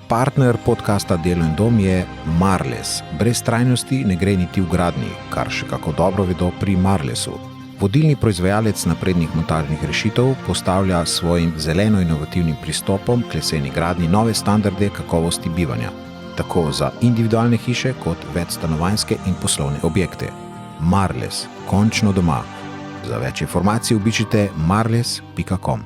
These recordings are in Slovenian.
Partner podcasta Delo in dom je Marles. Brez trajnosti ne gre niti v gradnji, kar še kako dobro vedo pri Marlesu. Vodilni proizvajalec naprednih montažnih rešitev postavlja s svojim zeleno-inovativnim pristopom k leseni gradnji nove standarde kakovosti bivanja, tako za individualne hiše kot večstanovanjske in poslovne objekte. Marles, končno doma. Za več informacij obiščite marles.com.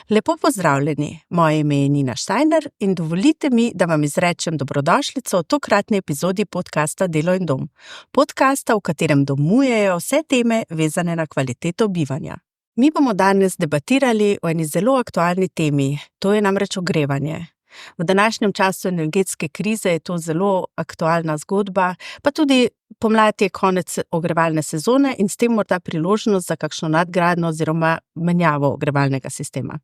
Lepo pozdravljeni, moje ime je Nina Steiner in dovolite mi, da vam izrečem dobrodošlico v tokratni epizodi podcasta Delo in dom. Podcasta, v katerem domujejo vse teme vezane na kvaliteto bivanja. Mi bomo danes debatirali o eni zelo aktualni temi, to je namreč ogrevanje. V današnjem času energetske krize je to zelo aktualna zgodba, pa tudi pomlad je konec ogrevalne sezone in s tem morda priložnost za kakšno nadgradnjo oziroma menjavo ogrevalnega sistema.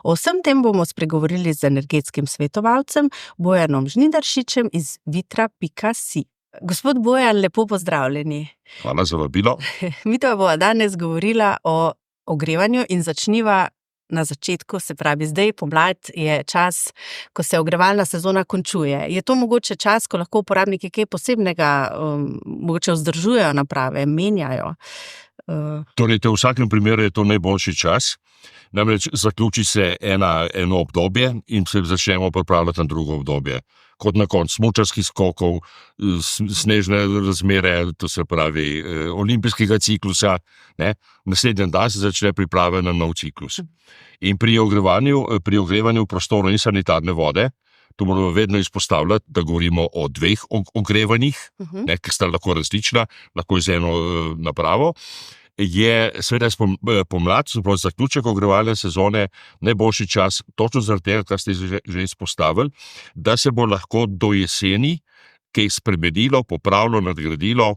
O vsem tem bomo spregovorili z energetskim svetovalcem Bojanom Žnidaršičem iz vitra.si. Gospod Bojan, lepo pozdravljeni. Hvala za vabilo. Midva bova danes govorila o ogrevanju in začniva na začetku, se pravi zdaj pomlad je čas, ko se ogrevalna sezona končuje. Je to mogoče čas, ko lahko uporabniki kaj posebnega mogoče vzdržujejo naprave, menjajo? Torej, v vsakem primeru je to najboljši čas. Namreč zaključi se eno obdobje in se začnemo pripravljati na drugo obdobje. Kot na koncu smučarskih skokov, snežne razmere, to se pravi olimpijskega ciklusa, naslednji dan se začne priprava na nov ciklus. In pri ogrevanju prostorov in sanitarne vode, to moramo vedno izpostavljati, da govorimo o dveh ogrevanjih, ker sta lahko različna, lahko z eno napravo, je seveda pomlad, zaključek ogrevalne sezone, najboljši čas, točno zaradi tega, kar ste že izpostavili, da se bo lahko do jeseni kaj spremenilo, popravilo, nadgradilo,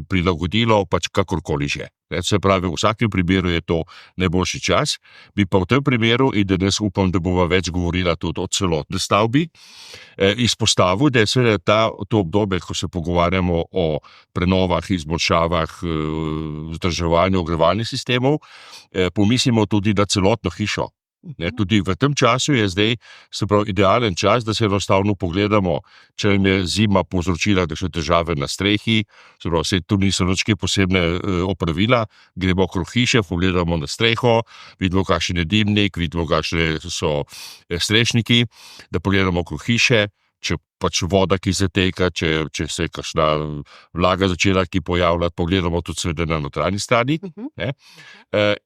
prilagodilo, pač kakorkoli že. Se pravi, v vsakem primeru je to najboljši čas, bi pa v tem primeru, in danes upam, da bova več govorila tudi o celotni stavbi, izpostavil, da je seveda to obdobje, ko se pogovarjamo o prenovah, izboljšavah, vzdrževanju ogrevalnih sistemov, pomislimo tudi na celotno hišo. Tudi v tem času je zdaj idealen čas, da se enostavno pogledamo, če nam je zima povzročila kakšne težave na strehi, tu niso nič posebne opravila, gremo okrog hiše, pogledamo na streho, vidimo, kakšen je dimnik, vidimo, kakšne so strešniki, da pogledamo okrog hiše, če pač voda, ki zateka, če se je kakšna vlaga začela, ki pojavlja, pogledamo tudi seveda na notranji strani.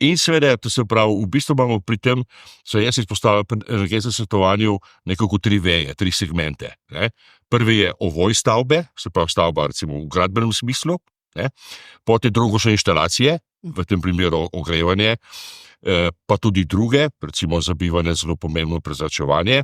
In seveda, to se pravi, v bistvu imamo pri tem, jaz izpostavljam pri energetskem svetovanju nekako tri veje, tri segmente. Prvi je ovoj stavbe, se pravi stavba recimo v gradbenem smislu, potem drugo so inštalacije, v tem primeru ogrevanje, pa tudi druge, recimo za bivanje zelo pomembno prezračevanje.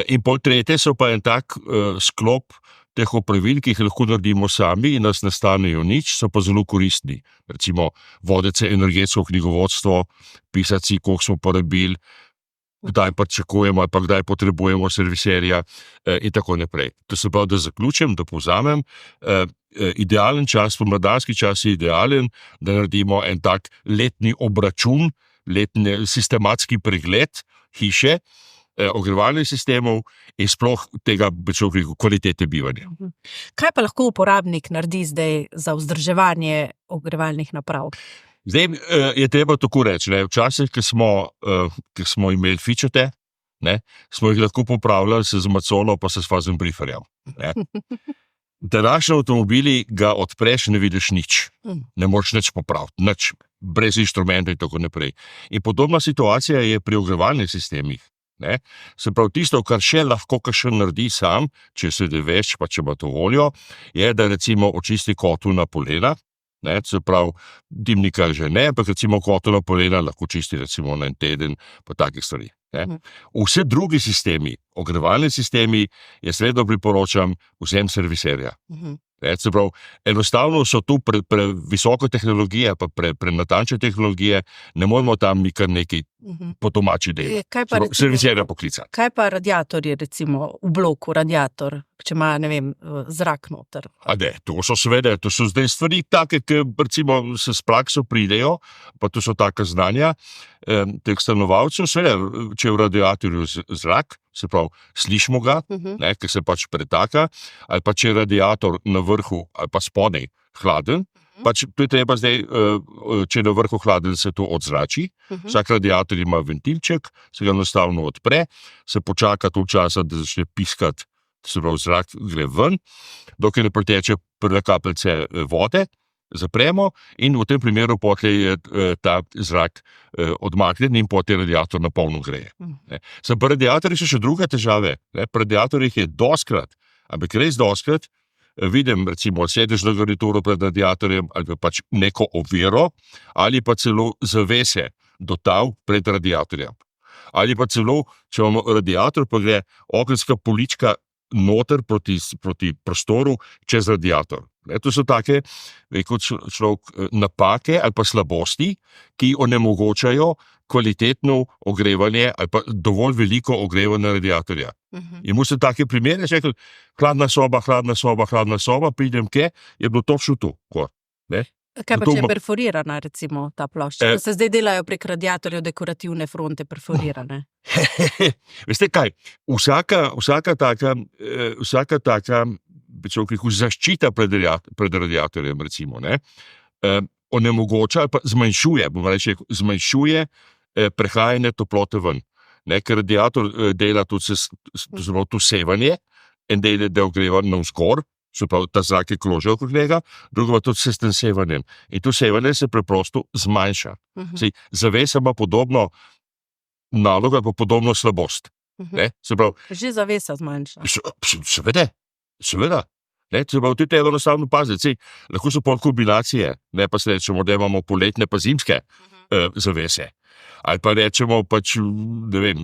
In pol tretje so pa en tak sklop teh opravil, ki jih lahko naredimo sami in nas ne stanejo nič, so pa zelo koristni. Recimo voditi se energetsko knjigovodstvo, pisati si, koliko smo porabili, kdaj pričakujemo ali pa kdaj potrebujemo serviserja in tako naprej. To se pravi, da zaključim, da povzamem, idealen čas, pomladanski čas je idealen, da naredimo en tak letni obračun, letni sistematski pregled hiše, ogrevalnih sistemov in sploh tega kvalitete bivanja. Kaj pa lahko uporabnik naredi zdaj za vzdrževanje ogrevalnih naprav? Zdaj je treba tako reči, včasih, ko smo imeli fičete, smo jih lahko popravljali se z macono pa se s fazenbriferjem. Današnji avtomobili ga odpreš in ne vidiš nič. Ne moreš nič popraviti, nič, brez inštrumenta in tako naprej. In podobna situacija je pri ogrevalnih sistemih. Se pravi, tisto, kar še lahko kakšen naredi sam, če se da veš, pa če ima to voljo, je, da recimo očisti kotel na polena, se pravi, dimnika že ne, ampak recimo kotel na polena lahko čisti recimo na en teden, pa takih stvari. Vse drugi sistemi, ogrevalni sistemi, jaz vedno priporočam vzem serviserja. Se pravi, enostavno so tu previsoke tehnologije, pa prenatančne tehnologije, ne moramo tam mi kar nekaj po domači delo. Serviserja poklicati. Kaj pa radiatorji, recimo v bloku, radiator? če ima, ne vem, zrak noter. To so zdaj stvari take, ki recimo se s prakso pridejo, pa to so taka znanja teh stanovalcev, seveda, če je v radiatorju zrak, se pravi, slišimo ga, ker se pač pretaka, ali pa če je radiator na vrhu ali pa spodaj hladen, pač to je treba zdaj, če je na vrhu hladen, se to odzrači. Vsak radiator ima ventilček, se ga enostavno odpre, se počaka toliko časa, da začne piskati, se pravi, zrak gre ven, dokler ne preteče prve kapljice vode, zapremo in v tem primeru potlej je ta zrak odmaknjen in potlej radiator na polno greje. Pri radiatorjih so še druge težave. Pri radiatorjih je doskrat, ampak res doskrat, vidim recimo sedežno garnituro pred radiatorjem ali pa pač neko oviro ali pa celo zavese do tal pred radiatorjem. Ali pa celo, če imamo radiator, pa gre okenska polička noter proti prostoru čez radiator. To so take, kot človek, napake ali pa slabosti, ki onemogočajo kvalitetno ogrevanje ali pa dovolj veliko ogrevanje radiatorja. In mu se take primere, že rekel, hladna soba, pridem kje, je bilo točno to. Kaj pa, če je perforirana, recimo, ta plošča? Se zdaj delajo prek radiatorjev dekorativne fronte perforirane. Veste kaj, vsaka taka zaščita pred radiatorjem, recimo, onemogoča ali pa zmanjšuje prehajanje toplote ven. Ker radiator dela tudi to sevanje, en del je ogreva navzgor, se pravi, ta zrak je krožil okrog njega, drugo pa tudi se s tem sevanjem. In to sevanje se preprosto zmanjša. Zavesa ima podobno nalogo, pa podobno slabost. Se pravi, že zavesa zmanjša. Seveda. Se pravi, tudi je enostavno paziti. Lahko so pol kombinacije, ne pa se rečemo, da imamo poletne pa zimske zavese. Ali pa rečemo pač, ne vem,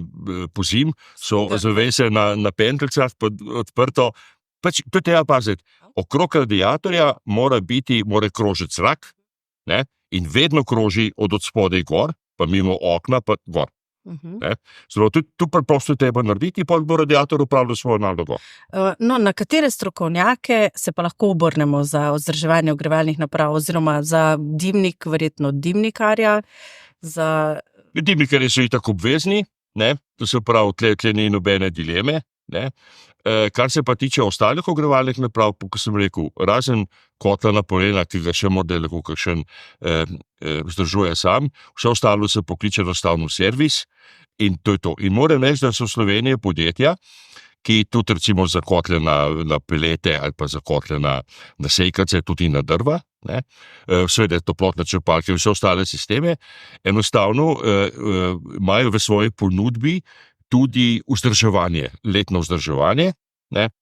po zim so zavese na penteljcah odprto. Pač, to je treba paziti. Okrog radiatorja mora krožiti zrak, in vedno kroži od spodaj gor, pa mimo okna, pa gor. To preprosto treba narediti, pa bo radiator upravljal svojo nalogo. Na katere strokovnjake se pa lahko obrnemo za vzdrževanje ogrevalnih naprav, oziroma za dimnik, verjetno dimnikarja? Dimnikarji so itak obvezni, to se pravi, tle ni nobene dileme. Kar se pa tiče ostalih ogrevalnih naprav, kot sem rekel, razen kotla na polena, ki ga še morda lahko kakšen vzdržuje sam, vse ostalo se pokliče enostavno servis in to je to. In moram reči, da so v Sloveniji podjetja, ki tudi recimo za kotle na pelete ali pa za kotle na sejkace, tudi na drva, seveda toplotne črpalke, vse ostale sisteme, enostavno imajo v svoji ponudbi tudi vzdrževanje, letno vzdrževanje,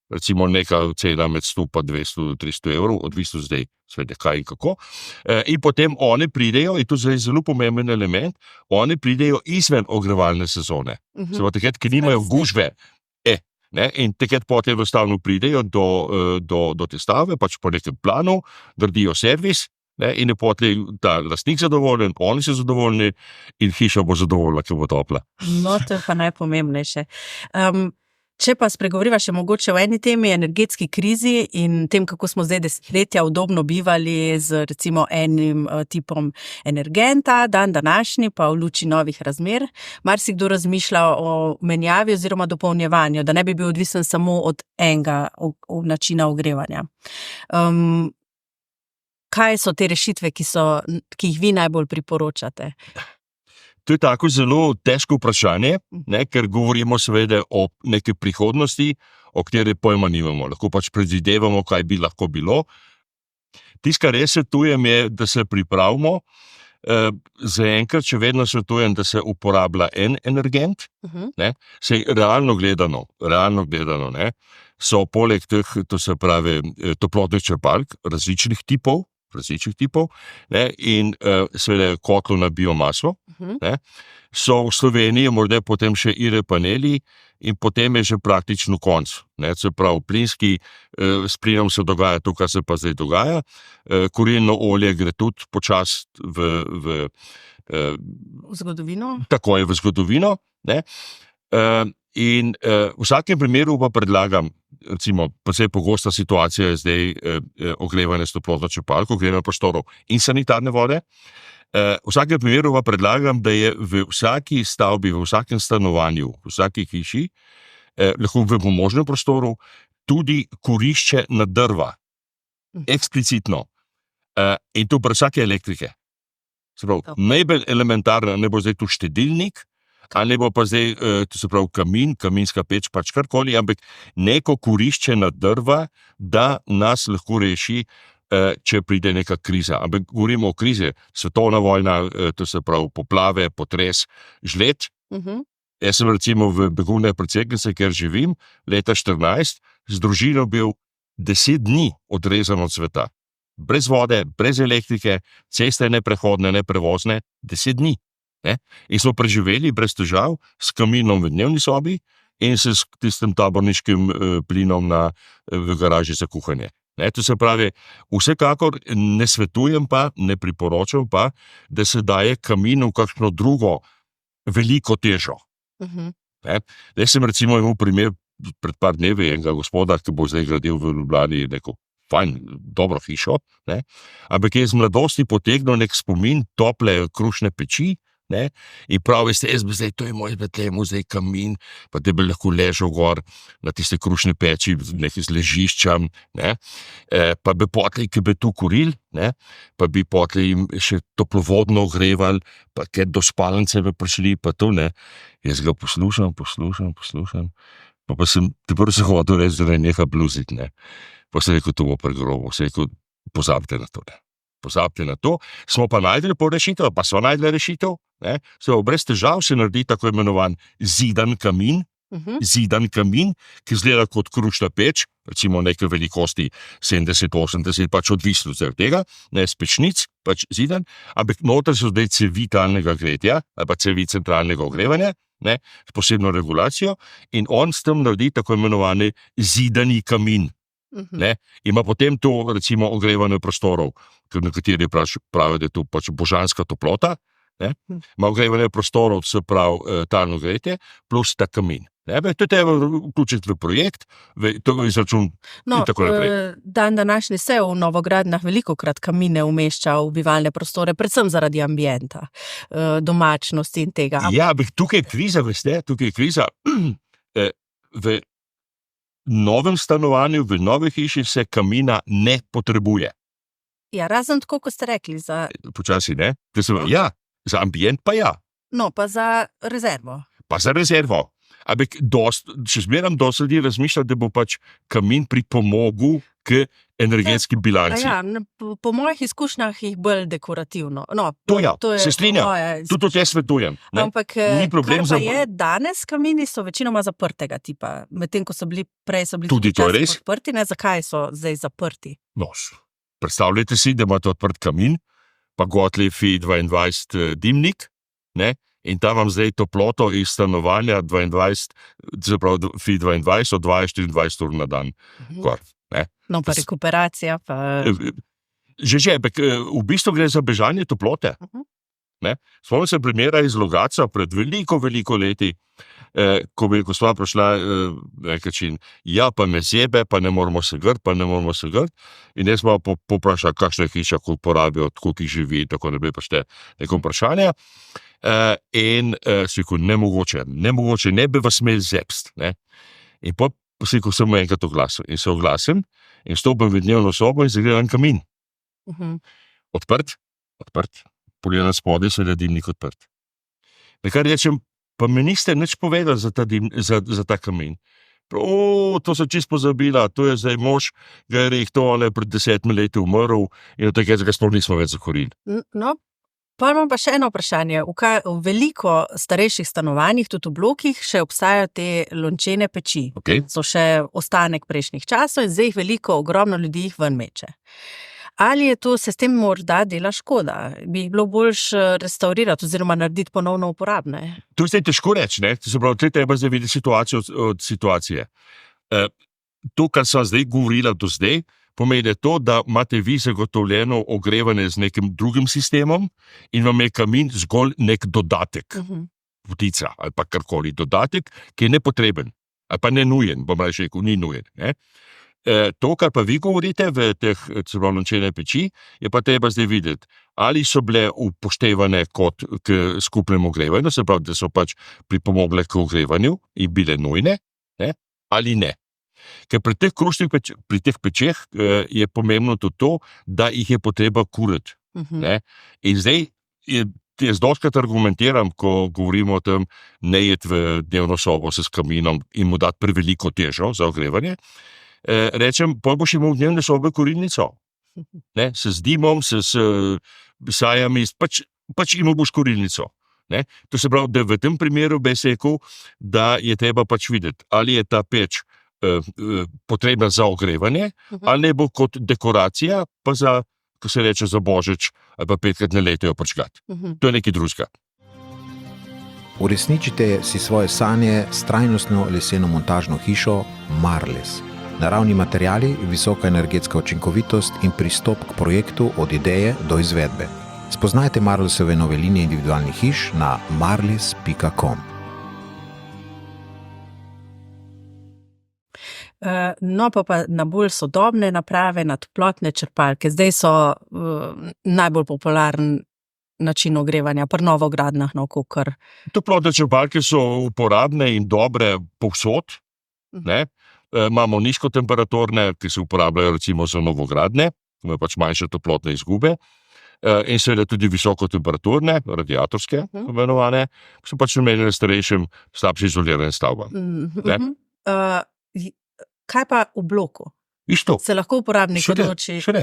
recimo neka cena med 100 pa 200 do 300 evrov, odvisno zdaj, seveda kaj in kako. In potem oni pridejo, in to je zelo pomemben element, oni pridejo izven ogrevalne sezone. Se pravi, takrat, ki nimajo gužve. In takrat potem enostavno pridejo do te stave, pač po nekem planu, naredijo servis, in je potem ta lastnik zadovoljen, oni so zadovoljni in hiša bo zadovoljna, ker bo topla. No, to je pa najpomembnejše. Če pa spregovoriva še mogoče o eni temi, energetski krizi in tem, kako smo zdaj desetletja udobno bivali z recimo enim tipom energenta, današnji pa v luči novih razmer, marsikdo razmišlja o menjavi oziroma dopolnjevanju, da ne bi bil odvisen samo od enega načina ogrevanja. Kaj so te rešitve, ki jih vi najbolj priporočate? To je tako zelo težko vprašanje, ker govorimo seveda o neki prihodnosti, o kateri pojma nimamo. Lahko pač predvidevamo, kaj bi lahko bilo. Tisto, kar jaz svetujem, je, da se pripravimo. Zaenkrat še vedno svetujem, da se uporablja en energent. Sej realno gledano, so poleg teh, to se pravi, toplotnih črpalk različnih tipov, in seveda kotlo na biomaso, so v Sloveniji morda potem še IR paneli in potem je že praktično konc. Se pravi, plinski, s plinom se dogaja to, kar se pa zdaj dogaja, kurilno olje gre tudi počasi v zgodovino. Tako je v zgodovino. In v vsakem primeru pa predlagam, recimo, precej pogosta situacija je zdaj ogrevanje s toplotno črpalko, ogrevanje prostorov in sanitarne vode. V vsakem primeru pa predlagam, da je v vsaki stavbi, v vsakem stanovanju, v vsaki hiši, lahko v pomožnem prostoru, tudi kurišče na drva. Eksplicitno. In to pri vsake elektrike. Najbolj elementarno, ne bo zdaj tu štedilnik, ali ne bo pa zdaj, to se pravi kamin, kaminska peč, pač karkoli, ampak neko kurišče na drva, da nas lahko reši, če pride neka kriza. Ampak govorimo o krizi, svetovna vojna, to se pravi poplave, potres, žled. Jaz sem recimo v Begunje predsednice, kjer živim, leta 14, z družino bil 10 dni odrezan od sveta. Brez vode, brez elektrike, ceste neprehodne, neprevozne, 10 dni. Ne? In smo preživeli brez težav s kaminom v dnevni sobi in s tistim taborniškim plinom v garaži za kuhanje. Ne? To se pravi, vsekakor ne svetujem pa, ne priporočam pa, da se daje kaminu kakšno drugo veliko težo. Jaz sem recimo imel primer pred par dnevi enega gospoda, ki bo zdaj gradil v Ljubljani neko fajn, dobro hišo, ne? Ampak je z mladosti potegnil nek spomin tople krušne peči, ne? In prav, veste, jaz bi zdaj, to je moj Betlem, zdaj kamin, pa da bi lahko ležal gor na tiste krušne peči, nekaj z ležiščem, ne? Pa bi potlej, ki bi tu kuril, ne? Pa bi potlej jim še toplovodno ogreval, pa ker do spalnice bi prišli, pa to, ne? Jaz ga poslušam, pa sem teprv se hotel reči, da je neha bluzit, ne? Pa sem rekel, to bo pregrobo, sem rekel, pozabite na to, ne? Pozabite na to, smo pa najdeli rešitev, pa smo najdeli rešitev, ne? Brez težav se naredi tako imenovan zidan kamin, ki izgleda kot krušna peč, recimo neke velikosti 70-80, pač odvisno od tega, ne s pečnic, pač zidan, ampak noter so zdaj cevi talnega gretja, ali pa cevi centralnega ogrevanja, ne, s posebno regulacijo, in on s tem naredi tako imenovani zidani kamin. Ne? Ima potem to, recimo, ogrevanje prostorov, ker nekateri pravijo, da je to pač božanska toplota, ne? Ima ogrevanje prostorov, se pravi talno gretje, plus ta kamin. Ne? To je treba vključiti v projekt, to je izračun in tako naprej. Dan današnji se v novogradnjah velikokrat kamine umešča v bivalne prostore, predvsem zaradi ambienta, domačnosti in tega. Ja, ampak tukaj je kriza, veste, v novem stanovanju, v novi hiši se kamina ne potrebuje. Ja, razen tako, kot ste rekli. Počasi, ne? Ja, za ambient pa ja. No, pa za rezervo. Ampak še zmeram dosti ljudi razmišlja, da bo pač kamin pripomogel k energetski bilanci. Ja, po mojih izkušnjah jih bolj dekorativno. No, se strinjam, tudi to svetujem. Ampak kar pa je danes, kamini so večinoma zaprtega tipa, medtem ko so bili prej tudi odprti, ne, zakaj so zdaj zaprti? No, predstavljajte si, da imate odprt kamin, pa gotli FI22 dimnik, ne? In tam vam zdaj toploto iz stanovanja 22, zapravo FI22 odvaja 24 ur na dan. No, pa rekuperacija pa... Že, ampak v bistvu gre za bežanje toplote. Spomnim se primera iz Logatca pred veliko leti, ko bi gospa prišla nekačin, ja, pa me zebe, pa ne moramo se grd, in jaz smo poprašali, kakšna hiša, koliko porabijo, koliko jih živi, tako ne bi pašte neko vprašanje. In si rekel, nemogoče, ne bi vas imeli zepst. Ne? In pa si rekel, sem enkrat oglasil. In se oglasim in stopim v dnevno sobo in zagledam kamin. Odprt, poljen na spodaj, se je dimnik odprt. Nekaj rečem, pa mi niste nič povedali za ta kamin. To sem čisto pozabila, to je zdaj mož, ga je rehto, pred 10 leti umrl in od tega sploh nismo več zakorili. No, pa imam pa še eno vprašanje. V veliko starejših stanovanjih, tudi v blokih, še obstajajo te lončene peči. So še ostanek prejšnjih časov in zdaj jih ogromno ljudi jih ven meče. Ali je to, se s tem morda dela škoda? Bi jih bilo boljš restaurirati oziroma narediti ponovno uporabne? To je zdaj težko reči, ne? To se pravi, treba zdaj videti situacijo od situacije. To, kar sem zdaj govorila do zdaj, pomeni to, da imate vi zagotovljeno ogrevanje z nekim drugim sistemom in vam je kamin zgolj nek dodatek. potica ali pa karkoli dodatek, ki je nepotreben ali pa ne nujen, bom rekel, ni nujen. Ne? To, kar pa vi govorite v teh celovnočene peči, je pa treba zdaj videti, ali so bile upoštevane kot k skupnemu ogrevanju, se pravi, da so pač pripomogle k ogrevanju in bile nujne, ne? Ali ne. Ker pri teh pečeh je pomembno tudi to, da jih je potreba kuriti. Ne? In zdaj jaz dostikrat argumentiram, ko govorimo o tem, ne iti v dnevno sobo s kaminom in mu dati preveliko težo za ogrevanje. Rečem, potem boš imel v dnevne sobe kurilnico. Ne? S dimom, s sajami, pač imel boš kurilnico. Ne? To se pravi, da v tem primeru bi se rekel, da je treba pač videti, ali je ta peč potrebna za ogrevanje, ali ne bo kot dekoracija, pa za, ko se reče, za božič, ali pa 5-krat na leto jo pričgati. To je nekaj drugega. Uresničite si svoje sanje s trajnostno leseno montažno hišo Marles. Naravni materiali, visoka energetska učinkovitost in pristop k projektu od ideje do izvedbe. Spoznajte Marlesove nove linije individualnih hiš na marles.com. No, pa na bolj sodobne naprave, na toplotne črpalke. Zdaj so najbolj popularen način ogrevanja pri novogradnjah, kakor. Toplotne črpalke so uporabne in dobre povsod. Ne? Imamo nizkotemperaturne, ki se uporabljajo recimo za novogradnje, imajo pač manjše toplotne izgube. In seveda tudi visokotemperaturne, radiatorske, imenovane, ki so pač namenjene starejšim, slabše izoliranim stavbam. Kaj pa v bloku? Isto. Se lahko uporabnik odloči? Še ne.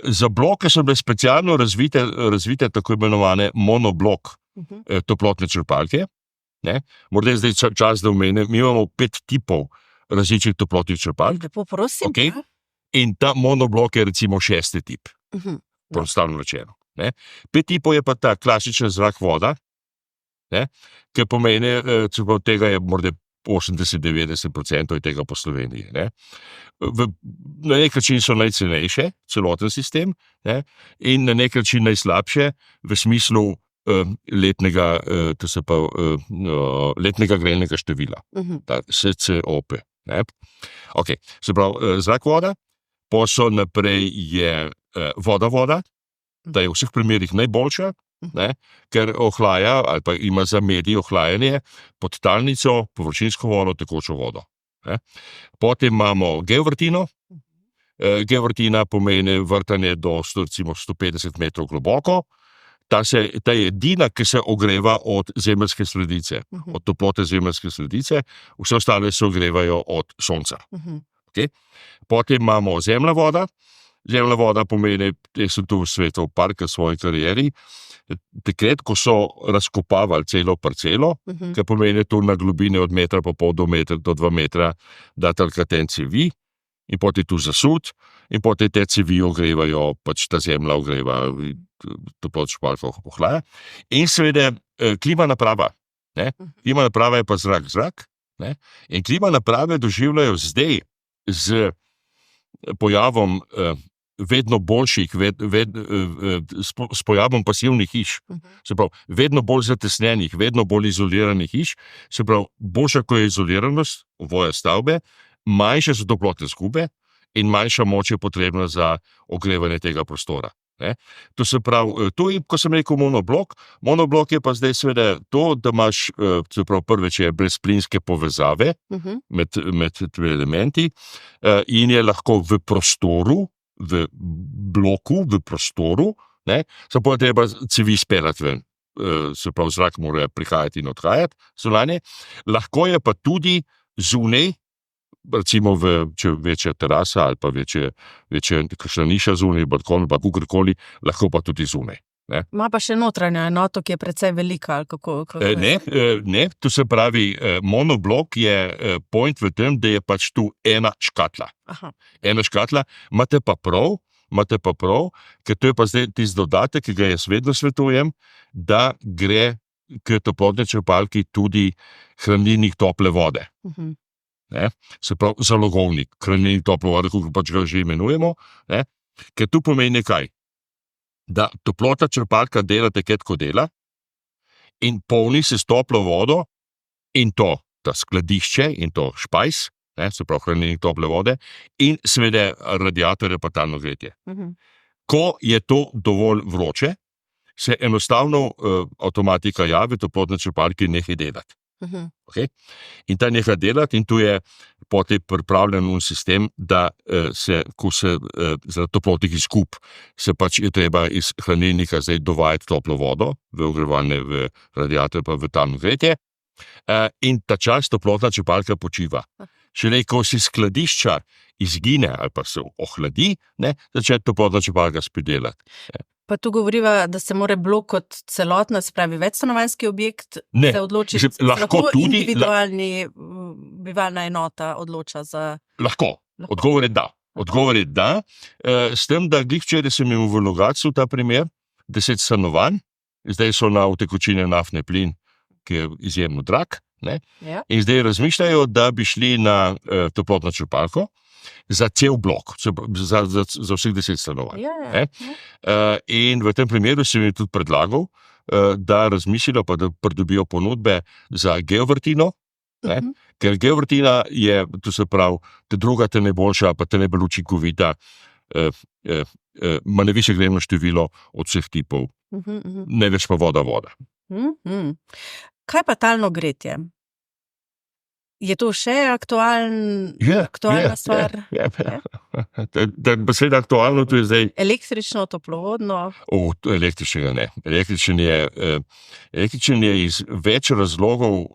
Za bloke so bile specialno razvite tako imenovane monoblok toplotne črpalke. Ne? Morda je zdaj čas, da omenim, mi imamo 5 tipov različnih toplotnih črpalk. Lepo prosim. Okay? In ta monoblok je recimo 6. tip. Poenostavljeno rečeno. 5 tipov je pa ta klasičen zrak voda, ki pomeni, čeprav tega je morda 80-90% tega po Sloveniji. Ne? Na nek način so najcenejše, celoten sistem, in na nek način najslabše v smislu letnega grelnega števila, ta SCOP. Okay. Se pravi, zrak voda, posel naprej je voda, da je v vseh primerih najboljša, ker ohlaja ali pa ima za medij ohlajanje podtalnico, površinsko vodo, tekočo vodo. Potem imamo geovrtino. Geovrtina pomeni vrtanje do recimo 150 metrov globoko. Ta je edina, ki se ogreva od zemeljske sledice, od toplote zemeljske sledice, vse ostale se ogrevajo od sonca. Okay? Potem imamo zemna voda. Zemna voda pomeni, jaz sem tu v svetu parka v svoji karieri, takrat, ko so razkopavali celo parcelo, kar pomeni tu na globine od 1,5 metra do 2 metra, da trkaten cevi, in potem tu zasud, in potem te cevi ogrevajo, pač ta zemlja ogreva, toplotna črpalka ohlaja. In seveda klima naprava. Klima naprava je pa zrak. In klima naprave doživljajo zdaj z pojavom vedno boljših, s pojavom pasivnih hiš, se pravi, vedno bolj zatesnenih, vedno bolj izoliranih hiš, se pravi, boljša, ko je izoliranost ovoje stavbe, manjše so toplotne izgube in manjša moč je potrebna za ogrevanje tega prostora. To se pravi, to je, ko sem rekel monoblok je pa zdaj seveda to, da imaš, se pravi, prvič je brezplinske povezave med elementi in je lahko v prostoru, v bloku, v prostoru, se pa treba cevi speljati ven, se pravi, zrak mora prihajati in odhajati, zunanje. Lahko je pa tudi zunaj, recimo če večja terasa ali pa večja kakšna niša zunaj, balkon, pa kakorkoli, lahko pa tudi zunaj. Ima pa še notranjo enoto, ki je precej velika, ali kako? Ne, to se pravi, monoblok je point v tem, da je pač tu ena škatla. Ena škatla, imate pa prav, ker to je pa zdaj tisti dodatek, ki ga jaz vedno svetujem, da gre k toplotni črpalki tudi hranilnik tople vode. Se pravi, zalogovnik, hranilnik tople vode, kako pač ga že imenujemo, ker tu pomeni nekaj. Da toplotna črpalka dela takrat, ko dela, in polni se s toplo vodo in to skladišče in to špajs, se pravi hranilnik tople vode, in seveda radiatorje pa talno gretje. Ko je to dovolj vroče, se enostavno avtomatika javi, toplotne črpalke nehajo delati. Okay? In ta neha delati, in tu je potem pripravljen sistem, da ko se za toplotnih izkup se pač je treba iz hranilnika zdaj dovajati toplo vodo v ogrevalne, v radiator pa v talno gretje, in ta čas toplotna črpalka počiva. Šele ko si skladišča izgine ali pa se ohladi, začne toplotna črpalka spet delati. Pa tu govoriva, da se mora blok kot celotna, se pravi večstanovanjski objekt, se odločiti, lahko individualni bivalna enota odloča za... Lahko. Odgovor je da. S tem, da včeraj sem imel v Logatcu ta primer, 10 stanovanj, zdaj so na utekočinjen naftni plin, ki je izjemno drag, in zdaj razmišljajo, da bi šli na toplotno črpalko za cel blok, za vseh 10 stanovanj. In v tem primeru sem jim tudi predlagal, da razmislijo, pa da pridobijo ponudbe za geovrtino, ker geovrtina je, to se pravi, te druga, te najboljša, pa te najbolj učinkovita, ima najvišje gremno število od vseh tipov, največ pa voda. Kaj pa talno gretje? Je to še aktualna stvar? Beseda aktualno, to je zdaj... Električno, toplovodno? Električnega ne. Električen je iz več razlogov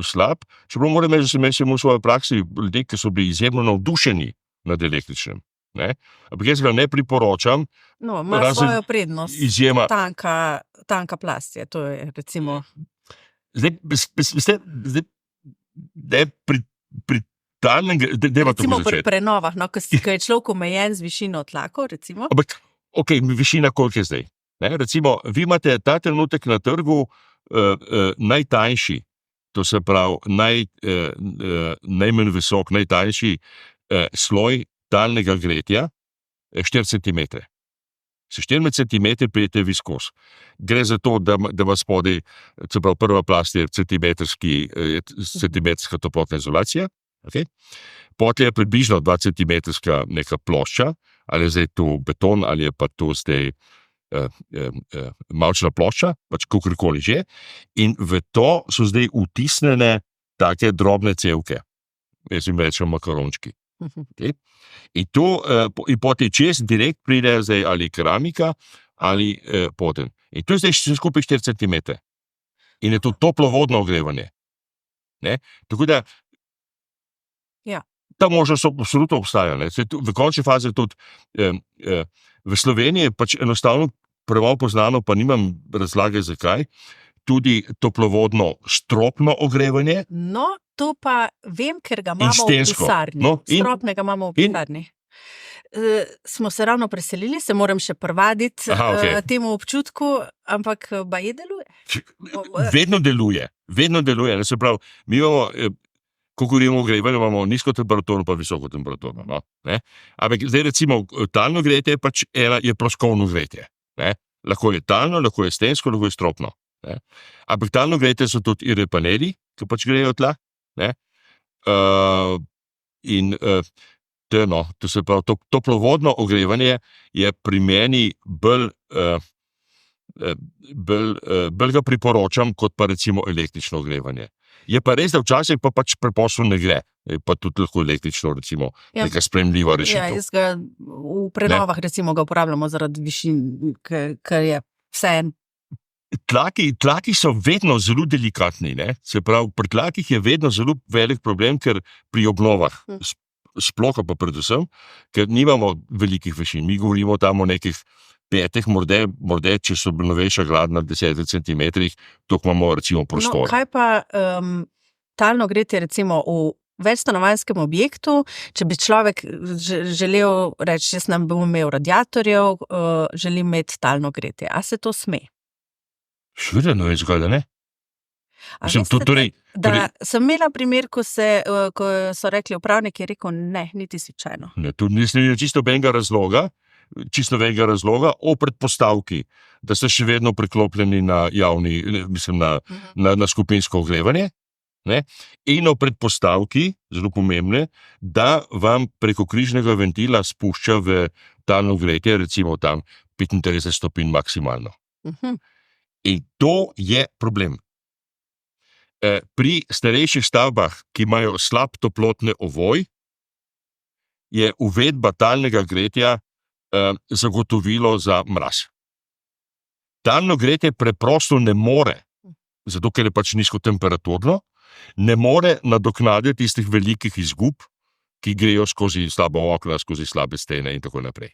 slab. Čeprav moram reči, da sem imel v svoji praksi ljudi, ki so bili izjemno navdušeni nad električnim. Ampak jaz ga ne priporočam. No, ima svojo prednost. Izjema. Tanka plast je, to je recimo... Zdaj pri talnem, recimo pri prenovah, ko je človek omejen z višino tlakov, recimo. Ampak, višina koliko je zdaj? Recimo, vi imate ta trenutek na trgu najtanjši, to se pravi najmanj visok, najtanjši sloj talnega gretja 4 cm. Se 4 cm prijete viskos. Gre za to, da ima spodaj, se pravi, prva plast je centimetrska toplotna izolacija, potem je približno 2 centimetrska neka plošča, ali je zdaj to beton, ali je pa to zdaj mavčna plošča, pač kakorkoli že, in v to so zdaj vtisnjene take drobne cevke, jaz jim rečem makarončki. In potem čez direkt pride zdaj ali keramika ali poten. In to je zdaj skupaj 4 cm. In je to toplovodno ogrevanje. Tako da ta možnost absolutno obstaja. V končni fazi tudi v Sloveniji je pač enostavno premalo poznano, pa nimam razlage zakaj, tudi toplovodno stropno ogrevanje. No, to pa vem, ker ga imamo v pisarni. Stropnega imamo v pisarni. Smo se ravno preselili, se moram še privaditi temu občutku, ampak baje deluje. Vedno deluje. Se pravi, mi imamo, ko govorimo o ogrevanju, imamo nizko temperaturno pa visoko temperaturno. Ampak zdaj recimo talno gretje je ploskovno gretje. Lahko je talno, lahko je stensko, lahko je stropno. Ampak talno gretje so tudi ire paneli, ki pač grejo tla. In to se pravi, toplovodno ogrevanje je pri meni bolj ga priporočam, kot pa recimo električno ogrevanje. Je pa res, da včasih pa pač preprosto ne gre, pa tudi lahko električno, recimo, neka sprejemljiva rešitev. Jaz ga v prenovah recimo ga uporabljamo zaradi višin, ker je vseeno. Tlaki so vedno zelo delikatni, se pravi, pri tlakih je vedno zelo velik problem, ker pri obnovah, sploh pa predvsem, ker nimamo velikih višin. Mi govorimo tam o nekih 5, morda, če so novejša gradna 10 cm, toliko imamo recimo prostora. Kaj pa talno gretje recimo v večstanovanjskem objektu, če bi človek želel reči, jaz ne bom imel radiatorjev, želim imeti talno gretje. A se to sme? Šveda, no je zgodi, ne? Sem imela primer, ko so rekli upravnik, je rekel ne, niti slučajno. Tu nisem čisto benega razloga, čisto novega razloga, o predpostavki, da ste še vedno priklopljeni na na skupinsko ogrevanje, ne? In o predpostavki, zelo pomembne, da vam preko križnega ventila spušča v talno gretje, recimo tam 35 stopinj maksimalno. In to je problem. Pri starejših stavbah, ki imajo slab toplotni ovoj, je uvedba talnega gretja zagotovilo za mraz. Talno gretje preprosto ne more, zato ker je pač nizkotemperaturno, ne more nadoknaditi tistih velikih izgub, ki grejo skozi slaba okna, skozi slabe stene in tako naprej.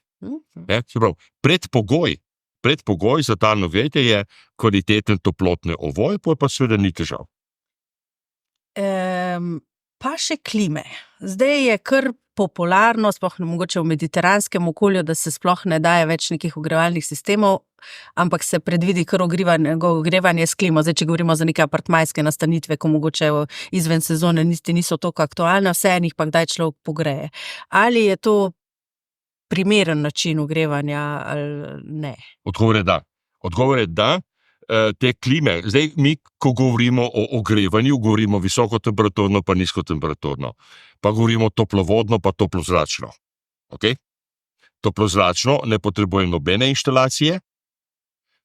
Predpogoj za talno gretje je kvaliteten toplotni ovoj, pa seveda ni težav. Pa še klime. Zdaj je kar popularno, sploh mogoče v mediteranskem okolju, da se sploh ne daje več nekih ogrevalnih sistemov, ampak se predvidi kar ogrevanje s klimo. Zdaj, če govorimo za neke apartmajske nastanitve, ko mogoče izven sezone niso toliko aktualne, vseeno jih pa kdaj človek pogreje. Ali je to primeren način ogrevanja ali ne? Odgovor je da. Te klime, zdaj mi, ko govorimo o ogrevanju, govorimo visokotemperaturno pa nizkotemperaturno, pa govorimo toplovodno pa toplozračno. Okay? Toplozračno ne potrebuje nobene inštalacije,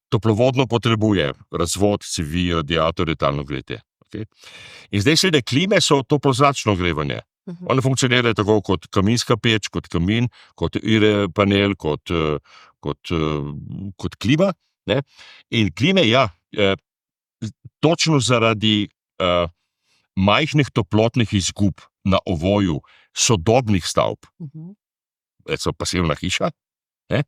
toplovodno potrebuje razvod, cevi, radiatorje, talno gretje. Okay? In zdaj seveda klime so toplozračno ogrevanje. One funkcionirajo tako kot kaminska peč, kot kamin, kot panel, kot klima. Ne? In klime, točno zaradi majhnih toplotnih izgub na ovoju sodobnih stavb, recimo pasivna hiša, ne?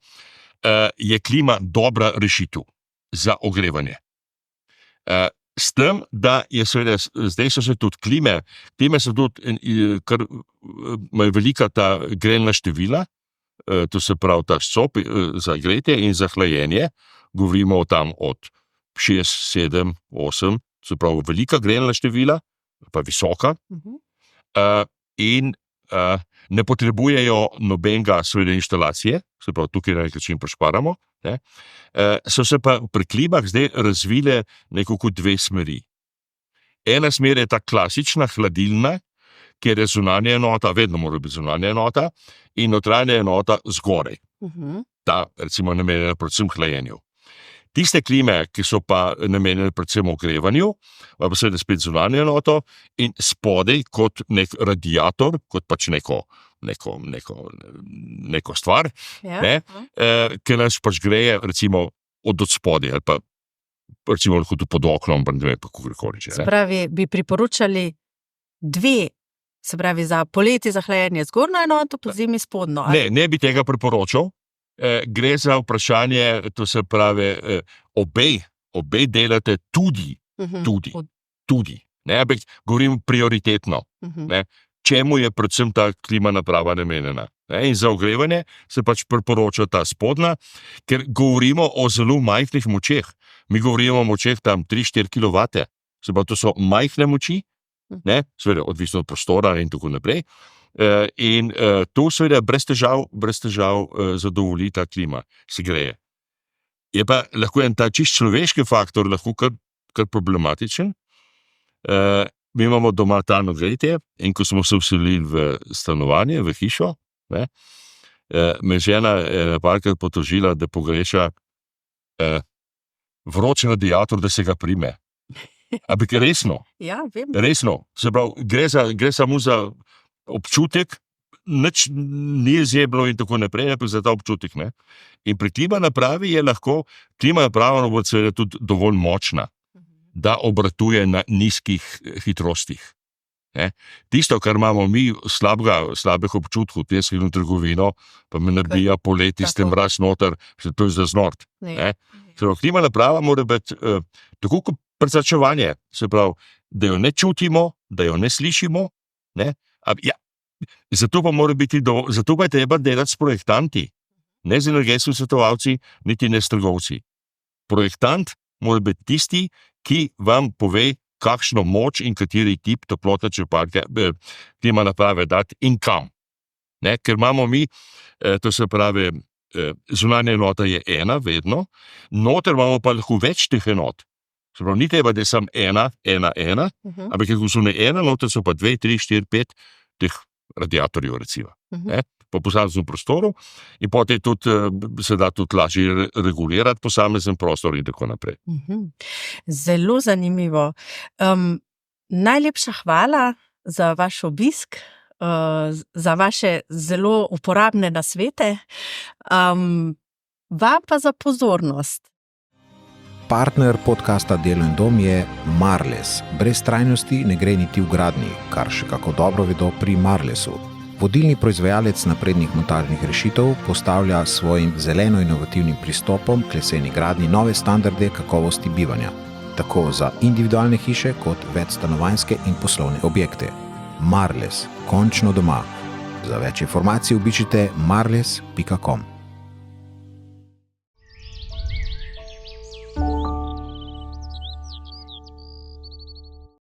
Je klima dobra rešitev za ogrevanje. S tem, da je seveda, zdaj so se tudi klime so tudi, kar imajo velika ta grelna števila, to se pravi ta sop za gretje in za hlajenje, govorimo tam od 6, 7, 8, se pravi velika grelna števila, pa visoka, in ne potrebujejo nobenega seveda inštalacije, se pravi tukaj na nek način prišparamo, ne? So se pa pri klimah zdaj razvile nekako dve smeri. Ena smer je ta klasična hladilna, kjer je zunanja enota, vedno mora biti zunanja enota, in notranja enota zgoraj. Ta, recimo, namenjena predvsem hlajenju. Tiste klime, ki so pa namenjene predvsem ogrevanju, pa seveda spet zunanjo enoto in spodaj kot nek radiator, kot pač neko stvar, ki nas pač greje recimo od spodaj, ali pa recimo lahko tudi pod oknom, pa ne vem, pa kakorkoli. Se pravi, bi priporočali dve, se pravi za poletje za hlajenje zgornjo enoto, po zimi spodnjo? Ne bi tega priporočal. Gre za vprašanje, to se pravi, obe delate tudi. Ne, ampak govorim prioritetno. Ne, čemu je predvsem ta klima naprava namenjena. Ne, in za ogrevanje se pač priporoča ta spodnja, ker govorimo o zelo majhnih močeh. Mi govorimo o močeh tam 3-4 kW, se pa to so majhne moči, ne, seveda odvisno od prostora in tako naprej. In to seveda brez težav zadovoli ta klima, se greje. Je pa lahko en ta čist človeški faktor lahko kar problematičen. Mi imamo doma talno gretje in ko smo se vselili v stanovanje, v hišo, ne, me žena je parkrat potožila, da pogreša vroč radiator, da se ga prime. Ampak resno. Ja, vem. Resno. Se pravi, gre samo za občutek, nič ni zeblo in tako naprej, ampak za ta občutek. Ne? In pri klima napravi je lahko, klima naprava bo seveda tudi dovolj močna, da obratuje na nizkih hitrostih. Ne? Tisto, kar imamo mi slabih občutkov, jaz grem v trgovino, pa me nabija poleti s tem mraz noter, to je za znort. Klima naprava mora biti tako kot prezračevanje, se pravi, da jo ne čutimo, da jo ne slišimo, ne? Zato pa je treba delati s projektanti, ne z energetskimi svetovalci, niti ne s trgovci. Projektant mora biti tisti, ki vam pove, kakšno moč in kateri tip toplotne črpalke klima naprave dati in kam. Ne? Ker imamo mi, to se pravi, zunanja enota je ena vedno, noter imamo pa lahko več teh enot. Se pravi, ni treba, da je samo ena, ampak ko so ne ena, noter so pa 2, 3, 4, 5 teh radiatorjev, recimo. Po posameznem prostoru in potem se da tudi lažje regulirati posamezen prostor in tako naprej. Zelo zanimivo. Najlepša hvala za vaš obisk, za vaše zelo uporabne nasvete, vam pa za pozornost. Partner podcasta Delo in dom je Marles. Brez trajnosti ne gre niti v gradnji, kar še kako dobro vedo pri Marlesu. Vodilni proizvajalec naprednih montažnih rešitev postavlja s svojim zeleno-inovativnim pristopom k leseni gradnji nove standarde kakovosti bivanja, tako za individualne hiše kot večstanovanjske in poslovne objekte. Marles, končno doma. Za več informacij obiščite marles.com.